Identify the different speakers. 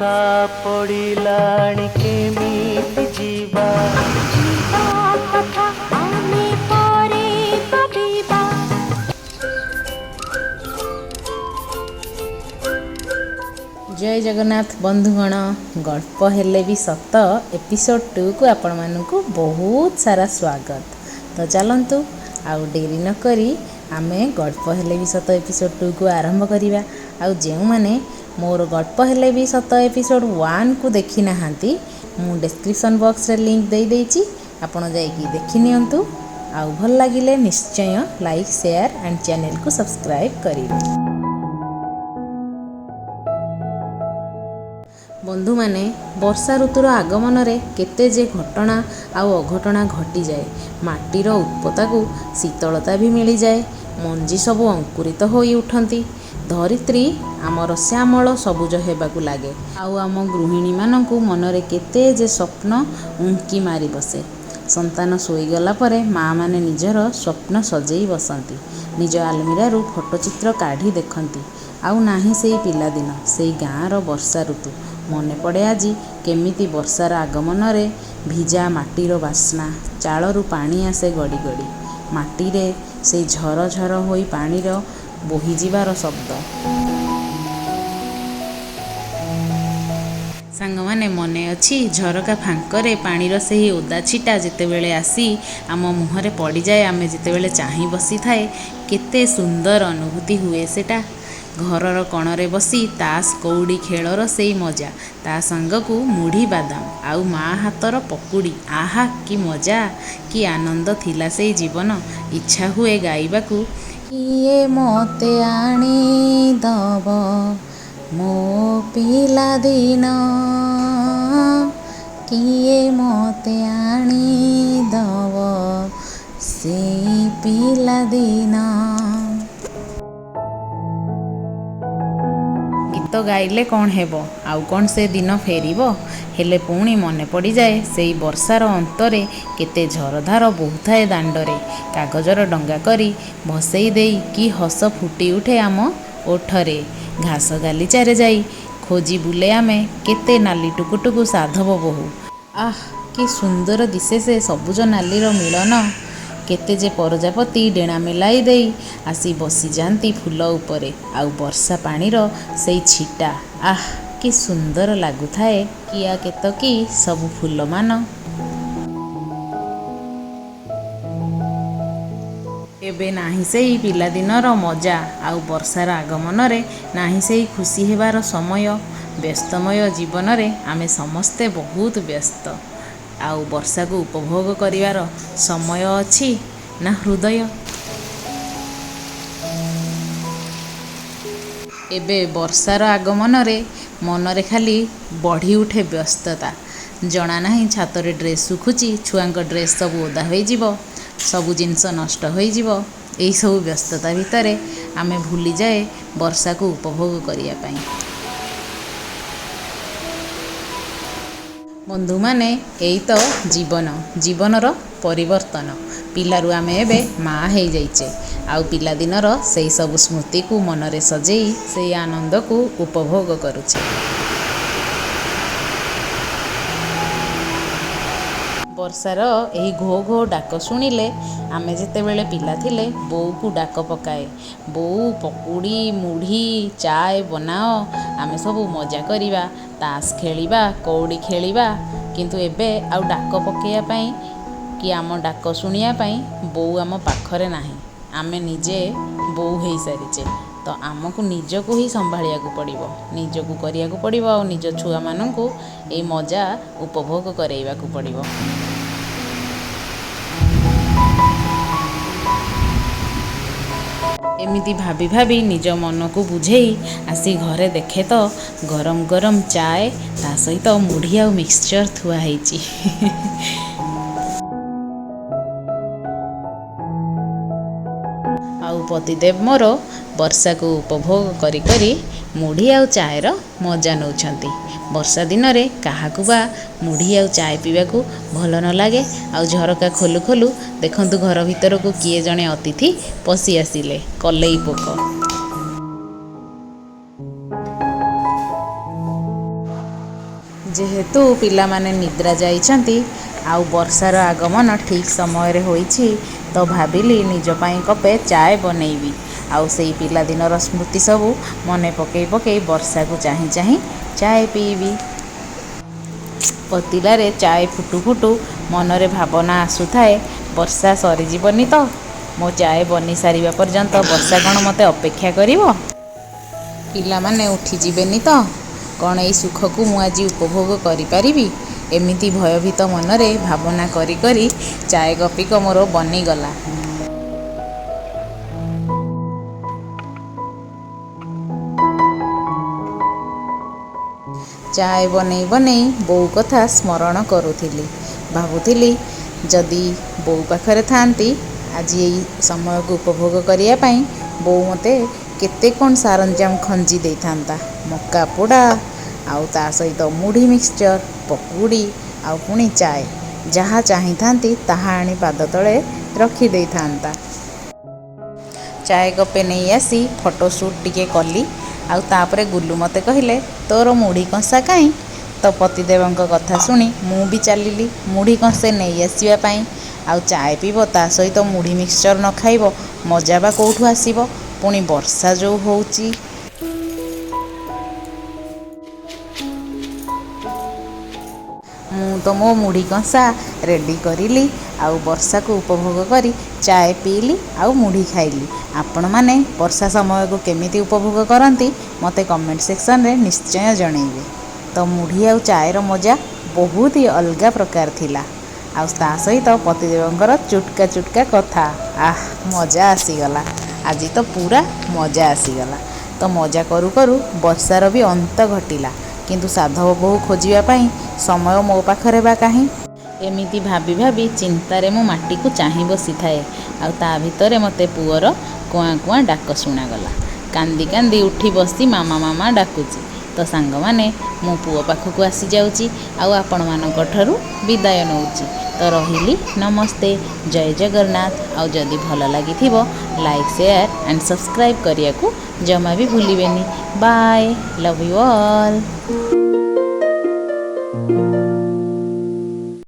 Speaker 1: पड़िलाणी केमिति जीवा
Speaker 2: कथा आमे परे भाबिबा।
Speaker 3: जय जगन्नाथ बंधुगण, गल्प हेले भी सत एपिसोड 2 को आपण मानकु बहुत सारा स्वागत। तो चलंतु आउ डेरी न करी आमे गल्प हेले भी सत एपिसोड 2 को आरंभ करिबा। आउ जेउ माने मोर गल्प हेले भी सत एपिसोड 1 को देखि नाहांती मु डिस्क्रिप्शन बॉक्स रे लिंक दे देइची, आपण जाईकी देखि नियंतु। आउ भल लागिले निश्चय लाइक शेयर एंड चैनल को सब्सक्राइब करिवे। बंधु माने वर्षा ऋतुर आगमन रे केते जे घटना आउ अघटना घटी जाए। माटीर उत्पत्ता को शीतलता भी मिली जाए, मंजी सब अंकुरित होई उठंती, धरित्री आमर श्यामल सबुज हेबाकू लागे। आउ आम गृहिणी मानकू मनरे केते जे स्वप्न उंकी मारी बसे। संतान सोईगला परे माँ माने निजर स्वप्न सजेई बसंती, निज आलमिरारू फोटोचित्र काढ़ी देखंती। आउ नाही सेई पिलादिन, सेई गाँर वर्षा ऋतु मने पड़े। आजी केमिति वर्षार आगमन रे भिजा माटीर बास्ना, चालरू पानी आसे गड़ी गड़ी, माटीरे से झर झर होई पानीर बोही जीवार शब्द। सांग माने मने अछि झरका फांकरे पानीर सेही ओदा छिटा जेतेबेले आसी आम मुहरे पड़ी जाए, आमे जेतेबेले चाही बसी थाए केते सुंदर अनुभूति हुए सेटा। घरर कणरे बसी तास कौड़ी खेलर सेई मजा, ता संगकू मुढ़ी बादाम आउ माँ हातर पकुड़ी, आहा कि मजा कि आनंद थिला सेई जीवन। इच्छा हुए गाइबाकू, किए मते आनी दब मो पिला दिन, किए मते आनी दब सेई पिला दिन। गीत गाइले कौन हेबो, आउ कौन से दिन फेरिबो। हेले पुणी मने पड़ी जाए सेई वर्षार अंतरे केते झरधार बहुथाए दांडरे। कागजर डंगा करी भसेई देई कि हस फुटी उठे आम ओठरे। घास गालीचारे जाई खोजी बुले आमे केते नाली टुकुटुकु साधव बहु। आह कि सुंदर दिसे से सबुज नालीर मिलन। केते जे प्रजापति डेणा मेलाई देई आसी बसी जाती फूल उपरे, आउ वर्षा पानीर सेई छिटा, आह कि सुंदर लागुथाए। किया केतकी सबु फूल मान। एबे नाही सेई पिलादिनर मजा, आउ वर्षार आगमन रे नाही सेई खुशी हेबार समय। व्यस्तमय जीवन रे आमे समस्ते बहुत व्यस्त, आउ वर्षा को उपभोग करिवार समय अछि ना हृदय। एबे वर्षार आगमन रे मनरे खाली बढ़ी उठे व्यस्तता। जना नाही छातरे ड्रेस सुखुची, छुआंक ड्रेस सब ओदा होई जीवो, सबु जिनस नष्ट होई जीवो। एई सब व्यस्तता भितरे आमे भूली जाए वर्षा को उपभोग करिया पाई। बंधु माने एई तो जीवन, जीवनर परिवर्तन। पिलारू आमे एबे माँ हेई जाइचे, आउ पिलादिनर सेई सब स्मृति को मनरे सजेई सेई आनंद को उपभोग करुचे। वर्षार एही घो घो डाक शुणिले आमे जेतेबेले पिला थिले बोऊ को डाक पकाए, बोऊ पकुड़ी मुढ़ी चाय बनाओ, आमे सबू मजा करिबा, तास खेलिबा, कौड़ी खेलिबा। किंतु एबे आउ डाक पकेया पाई कि आम डाक शुणिया पाई बोऊ आम पाखरे नाही। आमे निजे बोऊ हेई सारिचे, तो आमको निजको ही संभालिया को पड़िबो, निजको करिया को पड़िबो, और निज छुआ माननकू एई मजा उपभोग करेइबा को पड़िबो। एमिति भाभी भाभी निज मन को बुझेई आसी घरे देखे तो गरम गरम चाय ता सहित मुढ़ी आउ मिक्सचर थुआ ହେଇची। आउ पतिदेव मोर वर्षा को उपभोग करी करी मुढ़ी आउ चायर मजा नौछंती। वर्षा दिन रे काहाकू बा मुढ़ी आउ चाय पीवाकू भल न लागे। आउ झरका खोलू खोलू देखंतु घर भितर को किए जणे अतिथि पसी आसिले, कलेई पोक। ଯେହେତୁ ପିଲାମାନେ ନିଦ୍ରା ଯାଇଛନ୍ତି ଆଉ ବର୍ଷାର ଆଗମନ ଠିକ୍ ସମୟରେ ହୋଇଛି, ତ ଭାବିଲି ନିଜ ପାଇଁ କପେ ଚାଏ ବନେଇବି। ଆଉ ସେଇ ପିଲାଦିନର ସ୍ମୃତି ସବୁ ମନେ ପକେଇ ପକେଇ ବର୍ଷାକୁ ଚାହିଁ ଚାହିଁ ଚାଏ ପିଇବି। ପତିଲାରେ ଚାଏ ଫୁଟୁ ଫୁଟୁ ମନରେ ଭାବନା ଆସୁଥାଏ, ବର୍ଷା ସରିଯିବନି ତ? ମୋ ଚାଏ ବନି ସାରିବା ପର୍ଯ୍ୟନ୍ତ ବର୍ଷା କ'ଣ ମୋତେ ଅପେକ୍ଷା କରିବ? ପିଲାମାନେ ଉଠିଯିବେନି ତ? କ'ଣ ଏଇ ସୁଖକୁ ମୁଁ ଆଜି ଉପଭୋଗ କରିପାରିବି? ଏମିତି ଭୟଭୀତ ମନରେ ଭାବନା କରି କରି ଚାଏ କପିକ ମୋର ବନିଗଲା। ଚାଏ ବନେଇ ବନେଇ ବୋଉ କଥା ସ୍ମରଣ କରୁଥିଲି। ଭାବୁଥିଲି ଯଦି ବୋଉ ପାଖରେ ଥାଆନ୍ତି ଆଜି ଏଇ ସମୟକୁ ଉପଭୋଗ କରିବା ପାଇଁ ବୋଉ ମୋତେ କେତେ କ'ଣ ସରଞ୍ଜାମ ଖଞ୍ଜି ଦେଇଥାନ୍ତା। ମକା ପୋଡ଼ା ଆଉ ତା ସହିତ ମୁଢ଼ି ମିକ୍ସଚର, ପକୁଡ଼ି ଆଉ ପୁଣି ଚାଏ। ଯାହା ଚାହିଁଥାନ୍ତି ତାହା ଆଣି ପାଦ ତଳେ ରଖିଦେଇଥାନ୍ତା। ଚାଏ କପେ ନେଇ ଆସି ଫଟୋ ସୁଟ୍ ଟିକେ କଲି। ଆଉ ତାପରେ ଗୁଲୁ ମୋତେ କହିଲେ, ତୋର ମୁଢ଼ି କଂସା କାହିଁ? ତ ପତିଦେବଙ୍କ କଥା ଶୁଣି ମୁଁ ବି ଚାଲିଲି ମୁଢ଼ି କଂସେ ନେଇ ଆସିବା ପାଇଁ। ଆଉ ଚାଏ ପିଇବ ତା ସହିତ ମୁଢ଼ି ମିକ୍ସଚର ନ ଖାଇବ ମଜା ବା କେଉଁଠୁ ଆସିବ? ପୁଣି ବର୍ଷା ଯେଉଁ ହେଉଛି। ମୁଁ ତ ମୋ ମୁଢ଼ି କଂସା ରେଡ଼ି କରିଲି ଆଉ ବର୍ଷାକୁ ଉପଭୋଗ କରି ଚାଏ ପିଇଲି ଆଉ ମୁଢ଼ି ଖାଇଲି। ଆପଣମାନେ ବର୍ଷା ସମୟକୁ କେମିତି ଉପଭୋଗ କରନ୍ତି ମୋତେ କମେଣ୍ଟ ସେକ୍ସନରେ ନିଶ୍ଚୟ ଜଣେଇବେ। ତ ମୁଢ଼ି ଆଉ ଚାଏର ମଜା ବହୁତ ହି ଅଲଗା ପ୍ରକାର ଥିଲା। ଆଉ ତା ସହିତ ପତିଦେବଙ୍କର ଚୁଟକା ଚୁଟକା କଥା, ମଜା ଆସିଗଲା। ଆଜି ତ ପୁରା ମଜା ଆସିଗଲା। ତ ମଜା କରୁ କରୁ ବର୍ଷାର ବି ଅନ୍ତ ଘଟିଲା। କିନ୍ତୁ ସାଧବ ବୋହୂ ଖୋଜିବା ପାଇଁ ସମୟ ମୋ ପାଖରେ ବା କାହିଁ? ଏମିତି ଭାବି ଭାବି ଚିନ୍ତାରେ ମୁଁ ମାଟିକୁ ଚାହିଁ ବସିଥାଏ। ଆଉ ତା ଭିତରେ ମୋତେ ପୁଅର କୁଆଁ କୁଆଁ ଡାକ ଶୁଣାଗଲା। କାନ୍ଦି କାନ୍ଦି ଉଠି ବସି ମାମା ମାମା ଡାକୁଛି। ତ ସାଙ୍ଗମାନେ ମୁଁ ପୁଅ ପାଖକୁ ଆସିଯାଉଛି ଆଉ ଆପଣମାନଙ୍କ ଠାରୁ ବିଦାୟ ନେଉଛି। ତ ରହିଲି, ନମସ୍ତେ, ଜୟ ଜଗନ୍ନାଥ। ଆଉ ଯଦି ଭଲ ଲାଗିଥିବ ଲାଇକ୍, ସେୟାର ଆଣ୍ଡ ସବସ୍କ୍ରାଇବ୍ କରିବାକୁ ଜମା ବି ଭୁଲିବେନି। Bye, love you all.